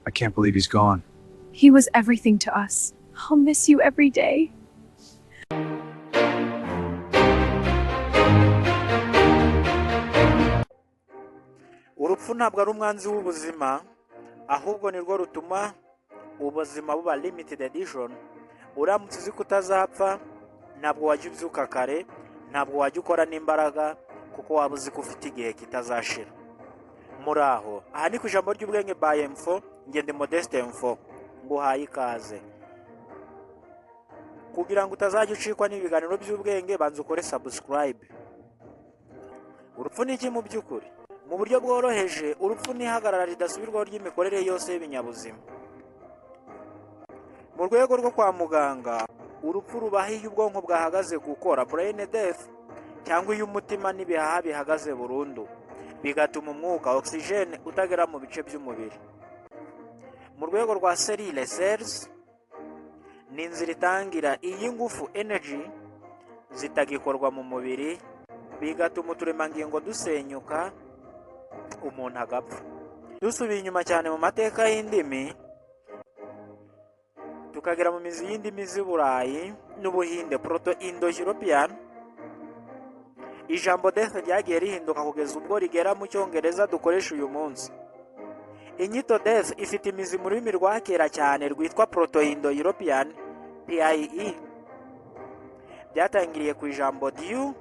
I can't believe he's gone. He was everything to us. I'll miss you every day. Urupfu ntabwo ari umwanzi w'ubuzima, ahubwo nirwo rutuma ubuzima buba limited edition. Uramutse uzi kutazapfa, ntabwo wajya ubyuka kare, ntabwo wajya ukora n'imbaraga, kuko waba uzi ko ufite igihe kitazashira. Muraho, aha ni ku ijambo ry'ubwenge by Info, ngende Modeste Info, nguhaye ikaze. Kugira ngo utazajya ucikwa n'ibiganiro by'ubwenge, banza ukore subscribe. Urupfu ni iki mu by'ukuri? Mu buryo bworoheje, urupfu ni ihagarara ridasubirwaho ry'imikorere yose y'ibinyabuzima. Mu rwego rwo kwa muganga, urupfu rubaho iyo ubwonko bwahagaze gukora brain death, cyangwa iyo umutima n'ibihaha bihagaze burundu, bigatuma umwuka oxygen utagera mu bice by'umubiri. Mu rwego rwa cellule cells, ni inzira itangira iyi ngufu energy zitagikorwa mu mubiri, bigatuma uturemangingo dusenyuka, umuntu agapfa. Dusubiye inyuma cyane mu mateka y'indimi, tukagera mu mizi y'indimi z'Uburayi n'Ubuhinde Proto-Indo-European, ijambo death ryagiye rihinduka kugeza ubwo rigera mu Cyongereza dukoresha uyu munsi. Inyito death ifite imizi mu rurimi rwa kera cyane rwitwa Proto-Indo-European PIE. Byatangiriye ku ijambo diu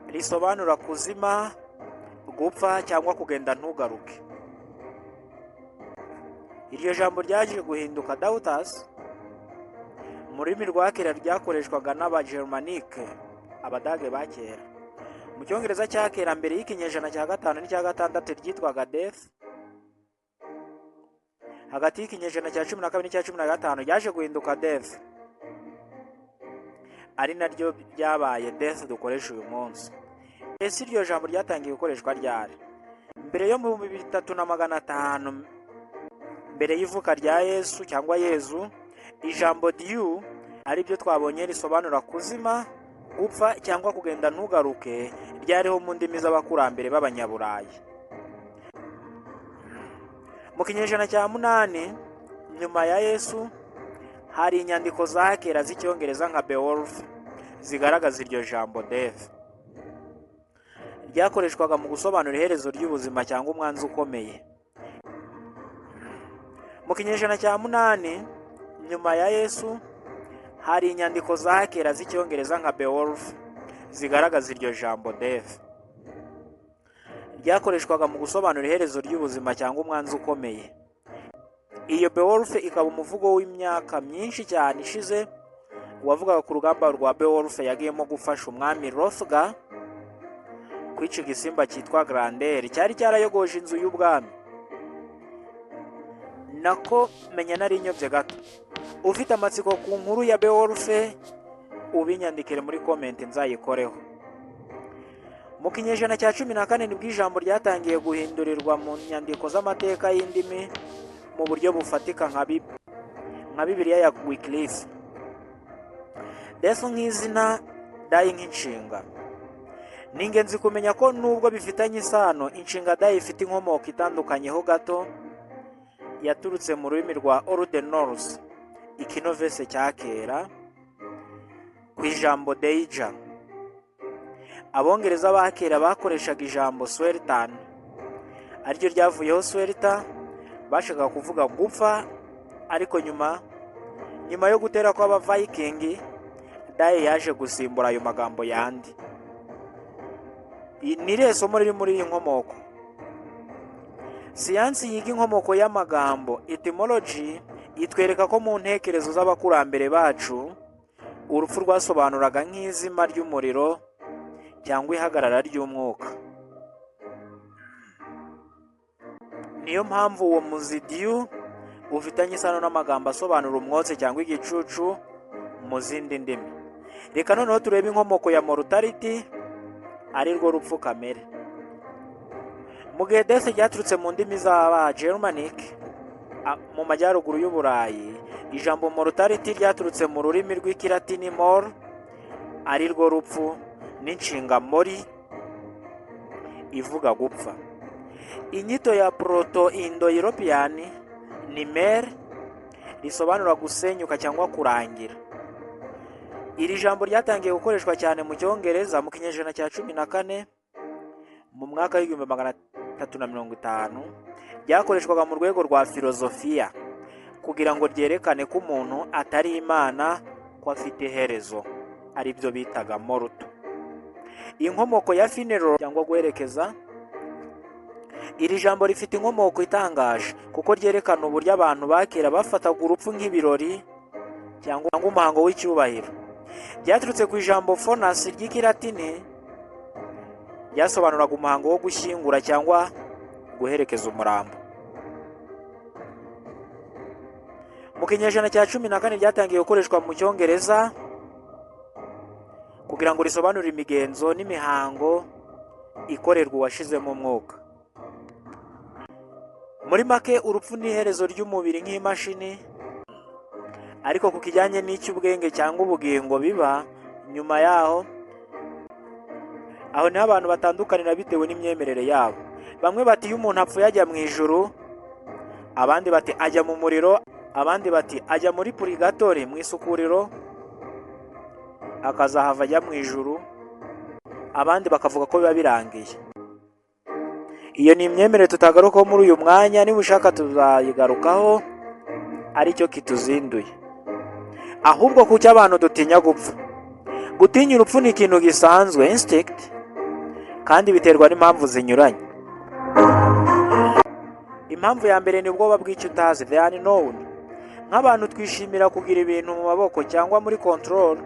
risobanura kuzima, gupfa cyangwa kugenda ntugaruke. Iryo jambo ryaje guhinduka Dautas mu rurimi rwa kera ryakoreshwaga n'Abagermanike, Abadage ba kera. Mu Cyongereza cya kera mbere y'ikinyejana cya 5 n'icya 6 ryitwaga death. Hagati y'ikinyejana cya 12 n'icya 15 ryaje guhinduka death, ari naryo byabaye death dukoresha uyu munsi. Ese iryo jambo ryatangiye gukoreshwa ryari? Mbere yo mu 3500, mbere y'ivuka rya Yesu cyangwa Yezu, ijambo diu ari byo twabonye risobanura kuzima, gupfa cyangwa kugenda ntugaruke, ryariho mu ndimi z'abakurambere b'Abanyaburayi. Mu kinyejana cya 8 nyuma ya Yesu, hari inyandiko za kera z'Icyongereza nka Beowulf zigaragaza iryo jambo death. Ryakoreshwaga mu gusobanura iherezo ry'ubuzima cyangwa umwanzi ukomeye. Mu kinyejana cya 8 nyuma ya Yesu, hari inyandiko za kera z'Icyongereza nka Beowulf zigaragaza iryo jambo death. Ryakoreshwaga mu gusobanura iherezo ry'ubuzima cyangwa umwanzi ukomeye. Iyo Beowulf ikaba umuvugo w'imyaka myinshi cyane ishize, wavugaga ku rugamba rwa Beowulf yagiyemo gufasha umwami Hrothgar kwica igisimba cyitwa Grendel cyari cyarayogoje inzu y'ubwami. Nako menya nari nyobye gato. Ufite amatsiko ku nkuru ya Beowulf, ubinyandikire muri comment nzayikoreho. Mu kinyejana cya 14 nibwo ijambo ryatangiye guhindurirwa mu nyandiko z'amateka y'indimi mu buryo bufatika nka Bibiliya ya Wycliffe. Death nk'izina, die nk'inshinga. Ni ingenzi kumenya ko nubwo bifitanye isano, inshinga die ifite inkomoko itandukanyeho gato, yaturutse mu rurimi rwa Old Norse, ikinovese cya kera, ku ijambo deija. Abongereza ba kera bakoreshaga ijambo swertan, ariryo ryavuyeho swerta, bashakaga kuvuga gupfa, ariko nyuma yo gutera kw'Abaviking, die yaje gusimbura ayo magambo yandi. Ni irihe somo riri muri iyi nkomoko? Siyansi yiga inkomoko y'amagambo, etymology, itwereka ko mu ntekerezo z'abakurambere bacu, urupfu rwasobanuraga nk'izima ry'umuriro cyangwa ihagarara ry'umwuka. Niyo mpamvu uwo muzi diu ufitanye isano n'amagambo asobanura umwotsi cyangwa igicucu mu zindi ndimi. Reka noneho turebe inkomoko ya mortality, ari rwo rupfu kamere. Mu gihe death ryaturutse mu ndimi z'Abagermanic mu majyaruguru y'Uburayi, ijambo mortality ryaturutse mu rurimi rw'Ikilatini mor, ari rwo rupfu, n'inshinga mori ivuga gupfa. Inyito ya Proto-Indo-European nimer risobanura gusenyuka cyangwa kurangira. Iri jambo ryatangiye gukoreshwa cyane mu Cyongereza mu kinyejana cya 14 mu mwaka w'1350. Ryakoreshwaga mu rwego rwa filozofiya kugira ngo ryerekane ko umuntu atari Imana, ko afite iherezo, ari byo bitaga morto. Inkomoko ya funeral cyangwa guherekeza, iri jambo rifite inkomoko itangaje kuko ryerekana uburyo abantu bakera bafataga urupfu nk'ibirori cyangwa umuhango w'icyubahiro. Ryaturutse ku ijambo fonus ry'ikilatini ryasobanuraga umuhango wo gushyingura cyangwa guherekeza umurambo. Mu kinyejana cya 14 ryatangiye gukoreshwa mu Cyongereza kugira ngo risobanure imigenzo n'imihango ikorerwa uwashizemo umwuka. Muri make, urupfu ni iherezo ry'umubiri nk'imashini, ariko ku kijyanye n'icy'ubwenge cyangwa ubugingo biba nyuma yaho, aho niho abantu batandukanira bitewe n'imyemerere yabo. Bamwe bati iyo umuntu apfuye ajya mu ijuru, abandi bati ajya mu muriro, abandi bati ajya muri purigatori mu isukuriro akazahava ajya mu ijuru, abandi bakavuga ko biba birangiye. Iyo ni imyemerere tutagarukaho muri uyu mwanya, niba ushaka tuzayigarukaho aricyo kituzinduye. Ahubwo kuki abantu dutinya gupfa? Gutinya urupfu ni ikintu gisanzwe, instinct, kandi biterwa n'impamvu zinyuranye. Impamvu ya mbere ni ubwoba bw'icyo utazi, the unknown. Nk'abantu twishimira kugira ibintu mu maboko cyangwa muri control,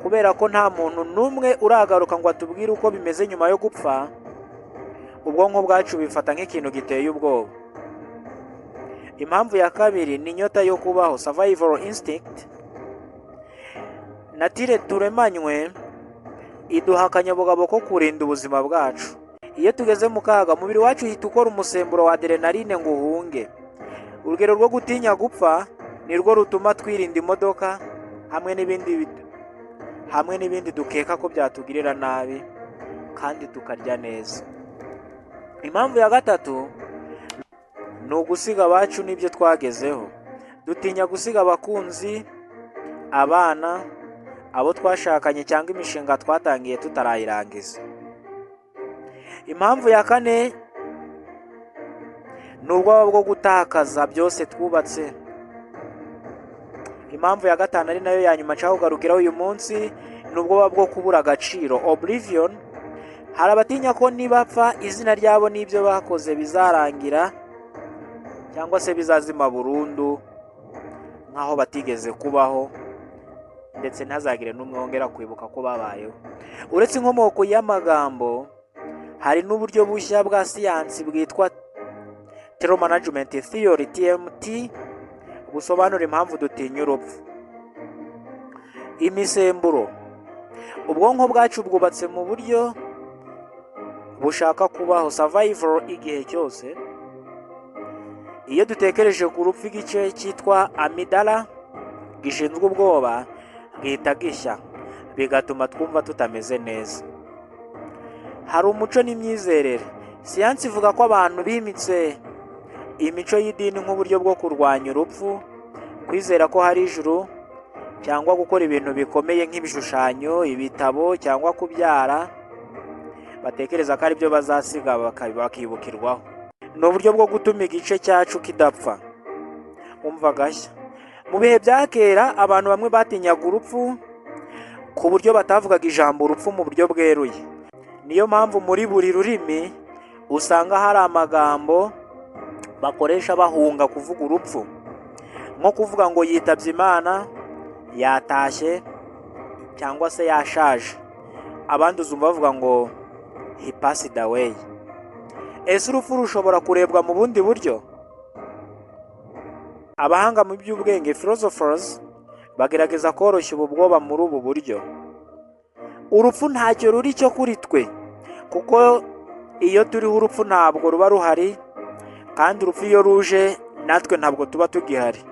kubera ko nta muntu n'umwe uragaruka ngo atubwire uko bimeze nyuma yo gupfa. Ubwonko bwacu bifata nk'ikintu giteye ubwoba. Impamvu ya kabiri ni inyota yo kubaho, survival instinct. Natire turemanywe iduha akanyabugabo ko kurinda ubuzima bwacu. Iyo tugeze mu kaga, umubiri wacu uhita ukora umusemburo wa adrenaline ngo uhunge. Urugero rwo gutinya gupfa ni rwo rutuma twirinda imodoka hamwe n'ibindi dukeka ko byatugirira nabi, kandi tukarya neza. Impamvu ya gatatu ni ugusiga abacu n'ibyo twagezeho. Dutinya gusiga abakunzi, abana, abo twashakanye cyangwa imishinga twatangiye tutarayirangiza. Impamvu ya kane ni ubwoba bwo gutakaza byose twubatse. Impamvu ya gatanu ari nayo ya nyuma nshaka kugarukiraho uyu munsi ni ubwoba bwo kubura agaciro, oblivion. Hari abatinya ko nibapfa izina ryabo n'ibyo bakoze bizarangira cyangwa se bizazima burundu, nk'aho batigeze kubaho, ndetse ntazagire n'umwe wongera kwibuka ko babayeho. Uretse inkomoko y'amagambo, hari n'uburyo bushya bwa siyansi bwitwa Terror Management Theory, TMT, busobanura impamvu dutinya urupfu. Imisemburo. Ubwonko bwacu bwubatse mu buryo bushaka kubaho, survival, igihe cyose. Iyo dutekereje ku rupfu, igice cyitwa amidala gishinzwe ubwoba gihita gishya, bigatuma twumva tutameze neza. Hari umuco n'imyizerere. Siyansi ivuga ko abantu bimitse imico y'idini nk'uburyo bwo kurwanya urupfu, kwizera ko hari ijuru, cyangwa gukora ibintu bikomeye nk'ibishushanyo, ibitabo, cyangwa kubyara. Batekereza ko ari byo bazasiga bakibukirwaho. Ni uburyo bwo gutuma igice cyacu kidapfa. Umva gashya. Mu bihe bya kera, abantu bamwe batinyaga urupfu ku buryo batavugaga ijambo urupfu mu buryo bweruye. Niyo mpamvu muri buri rurimi usanga hari amagambo bakoresha bahunga kuvuga urupfu, nko kuvuga ngo yitabye Imana, yatashye, cyangwa se yashaje. Abandi uzumva bavuga ngo he passed away. Ese urupfu rushobora kurebwa mu bundi buryo? Abahanga mu by'ubwenge, philosophers, bagerageza koroshya ubu bwoba muri ubu buryo. Urupfu ntacyo ruri cyo kuri twe, kuko iyo turiho urupfu ntabwo ruba ruhari, kandi urupfu iyo ruje natwe ntabwo tuba tugihari.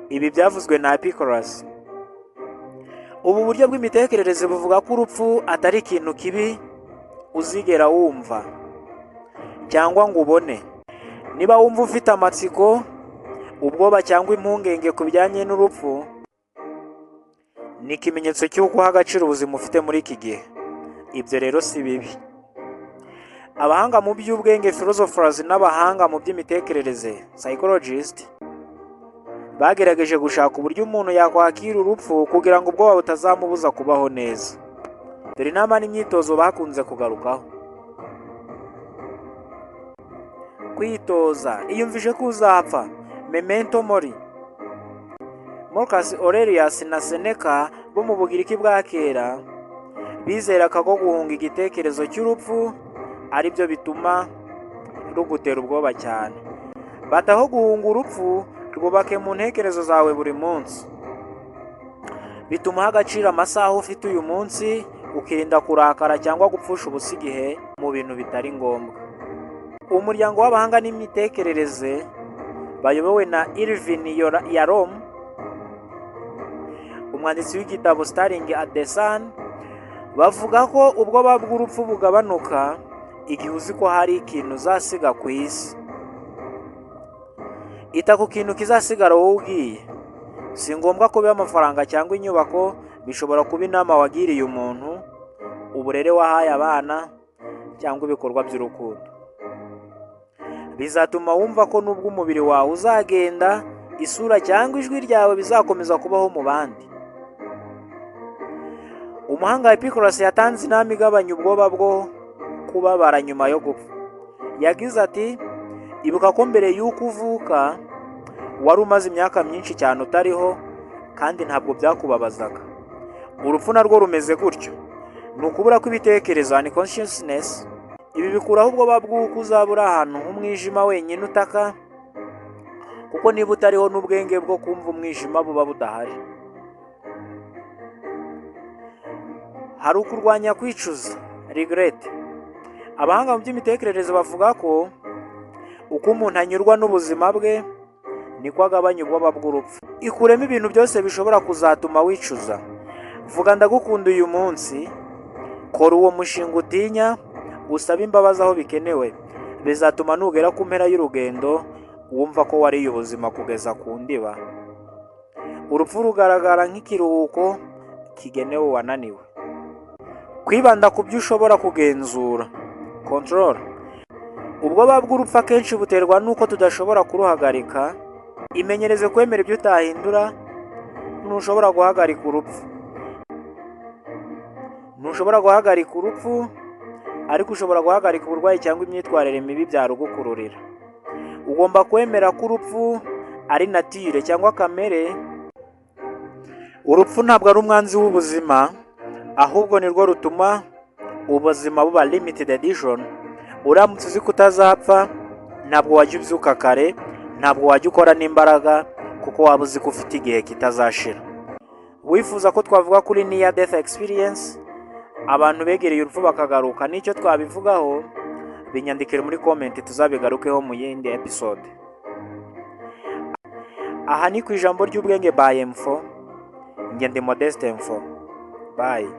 Ibi byavuzwe na Epicurus. Ubu buryo bw'imitekerereze buvuga ko urupfu atari ikintu kibi uzigera wumva cyangwa ngo ubone. Niba wumva ufite amatsiko, ubwoba cyangwa impungenge ku bijyanye n'urupfu, ni ikimenyetso cy'uko uha agaciro ubuzima ufite muri iki gihe. Ibyo rero si bibi. Abahanga mu by'ubwenge philosophers n'abahanga mu by'imitekerereze psychologists bagerageje gushaka uburyo umuntu yakwakira urupfu kugira ngo ubwoba butazamubuza kubaho neza. Dore inama n'imyitozo bakunze kugarukaho. Kwitoza. Iyumvishe ko uzapfa. Memento mori. Marcus Aurelius na Seneca bo mu Bugiriki bwa kera bizeraga ko guhunga igitekerezo cy'urupfu ari byo bituma rugutera ubwoba cyane. Bataho guhunga urupfu, rwubake mu ntekerezo zawe buri munsi. Bituma uha agaciro amasaha ufite uyu munsi, ukirinda kurakara cyangwa gupfusha ubusa igihe mu bintu bitari ngombwa. Umuryango w'abahanga n'imitekerereze bayobowe na Irvin Yalom, umwanditsi w'igitabo Staring at the Sun, bavuga ko ubwoba bw'urupfu bugabanuka igihe uzi ko hari ikintu uzasiga ku isi. Ita ku kintu kizasigara wowe ugiye. Si ngombwa ko biba amafaranga cyangwa inyubako, bishobora kuba inama wagiriye umuntu, uburere wahaye abana, cyangwa ibikorwa by'urukundo. Bizatuma wumva ko nubwo umubiri wawe uzagenda, isura cyangwa ijwi ryawe bizakomeza kubaho mu bandi. Umuhanga Epicurus yatanze inama igabanya ubwoba bwo kubabara nyuma yo gupfa. Yagize ati, ibuka ko mbere y'uko uvuka wari umaze imyaka myinshi cyane utariho, kandi ntabwo byakubabazaga. Urupfu narwo rumeze gutyo. Ni ukubura kw'ibitekerezo, unconsciousness. Ibi bikuraho ubwoba bw'uko uzaba uri ahantu h'umwijima wenyine utaka, kuko niba utariho n'ubwenge bwo kumva umwijima buba budahari. Hari ukurwanya kwicuza, regret. Abahanga mu by'imitekerereze bavuga ko uko umuntu anyurwa n'ubuzima bwe, niko agabanya ubwoba bw'urupfu. Ikuremo ibintu byose bishobora kuzatuma wicuza. Vuga ndagukunda uyu munsi, kora uwo mushinga utinya, usaba imbabazi aho bikenewe. Bizatuma nugera ku mpera y'urugendo wumva ko wariye ubuzima kugeza ku ndiba. Urupfu rugaragara nk'ikiruhuko kigenewe wananiwe. Kwibanda ku byo ushobora kugenzura, control. Ubwoba bw'urupfu akenshi buterwa n'uko tudashobora kuruhagarika. Imenyereze kwemera ibyo utahindura. Ntushobora guhagarika urupfu. Ntushobora guhagarika urupfu, ariko ushobora guhagarika uburwayi cyangwa imyitwarire mibi byarugukururira. Ugomba kwemera ko urupfu ari nature cyangwa kamere. Urupfu ntabwo ari umwanzi w'ubuzima, ahubwo nirwo rutuma ubuzima buba limited edition. Uramutse uzi ko utazapfa, ntabwo wajya ubyuka kare, ntabwo wajya ukora n'imbaraga, kuko waba uzi ko ufite igihe kitazashira. Wifuza ko twavuga kuri near death experience, abantu begereye urupfu bakagaruka, n'icyo twabivugaho, binyandikire muri comment, tuzabigarukeho mu yindi episode. Aha ni ku ijambo ry'ubwenge by M4. Njye ndi Modeste M4. Bye.